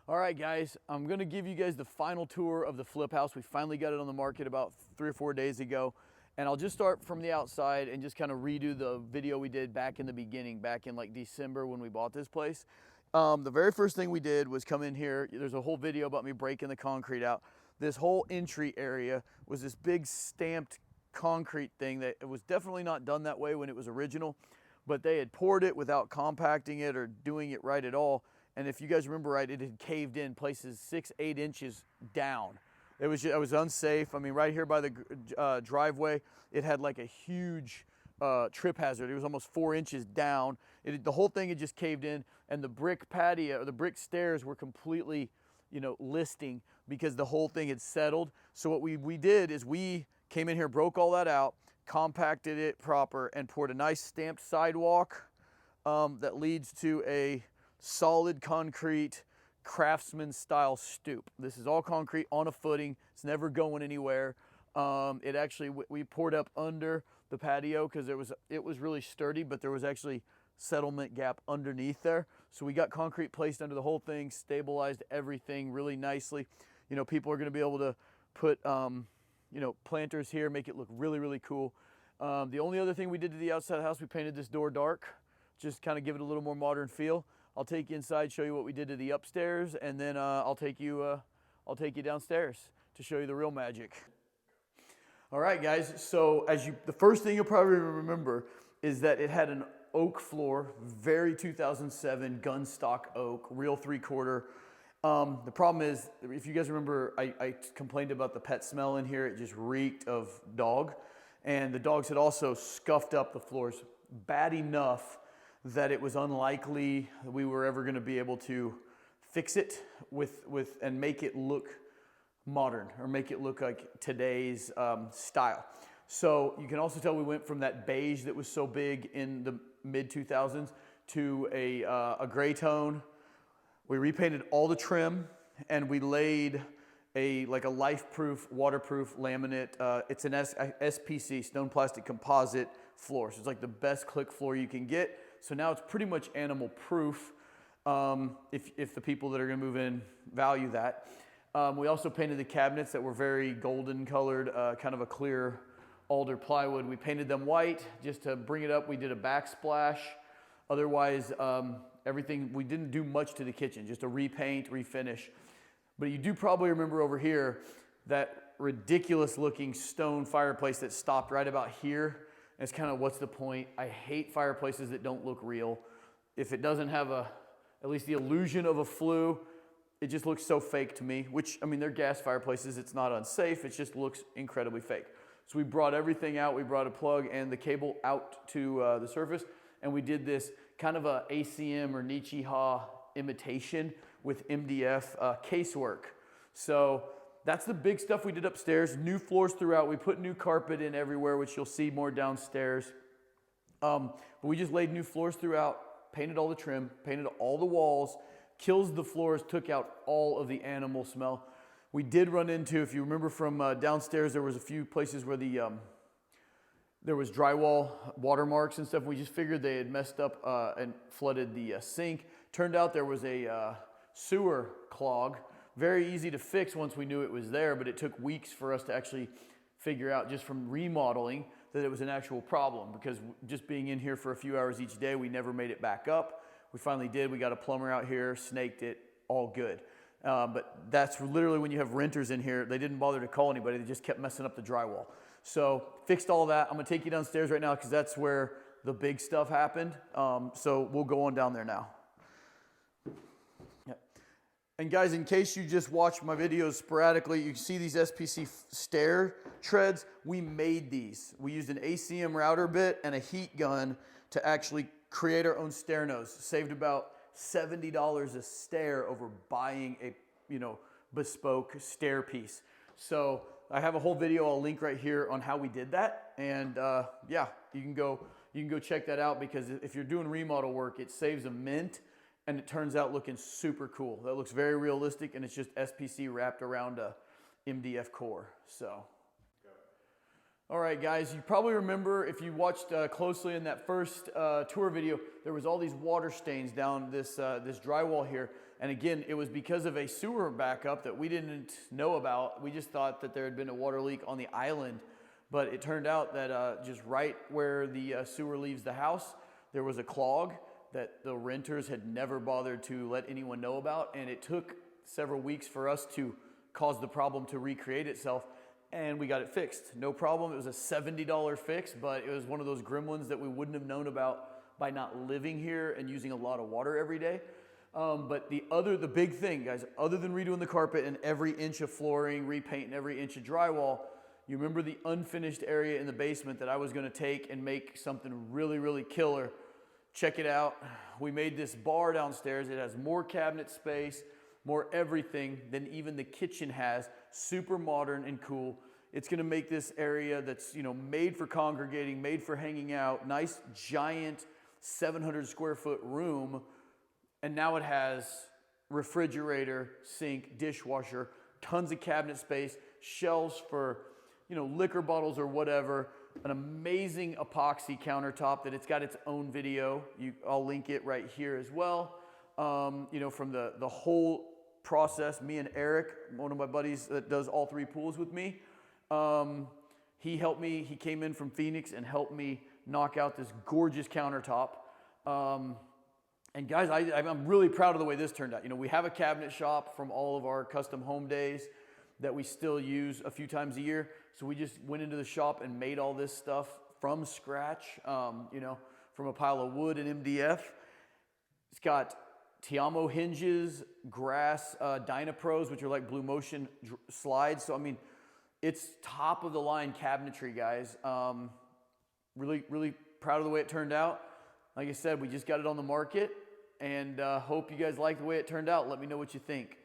All right, guys, I'm gonna give you guys the final tour of the flip house. We finally got it on the market about 3 or 4 days ago. And I'll just start from the outside and just kind of redo the video we did back in the beginning, back in like December when we bought this place. The very first thing we did was come in here. There's a whole video about me breaking the concrete out. This whole entry area was this big stamped concrete thing that it was definitely not done that way when it was original, but they had poured it without compacting it or doing it right at all. And if you guys remember right, it had caved in places 6-8 inches down. It was unsafe. I mean, right here by the driveway, it had like a huge trip hazard. It was almost 4 inches down. The whole thing had just caved in, and the brick patio, the brick stairs were completely, listing because the whole thing had settled. So what we did is we came in here, broke all that out, compacted it proper, and poured a nice stamped sidewalk that leads to a solid concrete craftsman style stoop. This is all concrete on a footing. It's never going anywhere. It actually, we poured up under the patio because it was really sturdy, but there was actually settlement gap underneath there. So we got concrete placed under the whole thing, stabilized everything really nicely. People are going to be able to put, planters here, make it look really, really cool. The only other thing we did to the outside of the house, we painted this door dark, just kind of give it a little more modern feel. I'll take you inside, show you what we did to the upstairs, and then I'll take you downstairs to show you the real magic. All right, guys. So the first thing you'll probably remember is that it had an oak floor, very 2007 gun stock oak, real 3/4. The problem is, if you guys remember, I complained about the pet smell in here. It just reeked of dog, and the dogs had also scuffed up the floors bad enough that it was unlikely we were ever going to be able to fix it and make it look modern or make it look like today's style. So you can also tell we went from that beige that was so big in the mid 2000s to a gray tone. We repainted all the trim, and we laid a life-proof, waterproof laminate. It's an SPC, stone plastic composite floor. So it's like the best click floor you can get. So now it's pretty much animal proof if the people that are going to move in value that. We also painted the cabinets that were very golden colored, kind of a clear alder plywood. We painted them white just to bring it up. We did a backsplash. Otherwise, everything, we didn't do much to the kitchen, just a repaint, refinish. But you do probably remember over here that ridiculous looking stone fireplace that stopped right about here. And it's kind of, what's the point? I hate fireplaces that don't look real. If it doesn't have at least the illusion of a flue, it just looks so fake to me, which, I mean, they're gas fireplaces. It's not unsafe. It just looks incredibly fake. So we brought everything out. We brought a plug and the cable out to the surface, and we did this kind of a ACM or Nichiha imitation with MDF casework. So that's the big stuff we did upstairs. New floors throughout. We put new carpet in everywhere, which you'll see more downstairs. But we just laid new floors throughout, painted all the trim, painted all the walls, kills the floors, took out all of the animal smell. We did run into, if you remember from downstairs, there was a few places where there was drywall watermarks and stuff. We just figured they had messed up and flooded the sink. Turned out there was a sewer clog. Very easy to fix once we knew it was there, but it took weeks for us to actually figure out, just from remodeling, that it was an actual problem, because just being in here for a few hours each day, we never made it back up. We finally did. We got a plumber out here, snaked it, all good. But that's literally when you have renters in here, they didn't bother to call anybody. They just kept messing up the drywall. So fixed all that. I'm going to take you downstairs right now because that's where the big stuff happened. So we'll go on down there now. And guys, in case you just watch my videos sporadically, you can see these SPC stair treads. We made these. We used an ACM router bit and a heat gun to actually create our own stair nose. Saved about $70 a stair over buying a bespoke stair piece. So I have a whole video I'll link right here on how we did that. And yeah, you can go check that out, because if you're doing remodel work, it saves a mint. And it turns out looking super cool. That looks very realistic, and it's just SPC wrapped around a MDF core. So All right, guys, you probably remember if you watched closely in that first tour video, there was all these water stains down this drywall here. And again, it was because of a sewer backup that we didn't know about. We just thought that there had been a water leak on the island. But it turned out that just right where the sewer leaves the house, there was a clog that the renters had never bothered to let anyone know about. And it took several weeks for us to cause the problem to recreate itself. And we got it fixed. No problem. It was a $70 fix, but it was one of those gremlins that we wouldn't have known about by not living here and using a lot of water every day. But the big thing, guys, other than redoing the carpet and every inch of flooring, repainting every inch of drywall, you remember the unfinished area in the basement that I was going to take and make something really, really killer. Check it out. We made this bar downstairs. It has more cabinet space, more everything than even the kitchen has. Super modern and cool. It's going to make this area that's, you know, made for congregating, made for hanging out, nice giant 700 square foot room. And now it has refrigerator, sink, dishwasher, tons of cabinet space, shelves for, you know, liquor bottles or whatever, an amazing epoxy countertop that it's got its own video. I'll link it right here as well. You know, from the whole process, me and Eric, one of my buddies that does all three pools with me, he helped me. He came in from Phoenix and helped me knock out this gorgeous countertop. And guys, I'm really proud of the way this turned out. You know, we have a cabinet shop from all of our custom home days that we still use a few times a year. So we just went into the shop and made all this stuff from scratch, you know, from a pile of wood and MDF. It's got Tiamo hinges, grass Dynapros, which are like Blue Motion slides. So, I mean, it's top of the line cabinetry, guys. Really, really proud of the way it turned out. Like I said, we just got it on the market, and hope you guys like the way it turned out. Let me know what you think.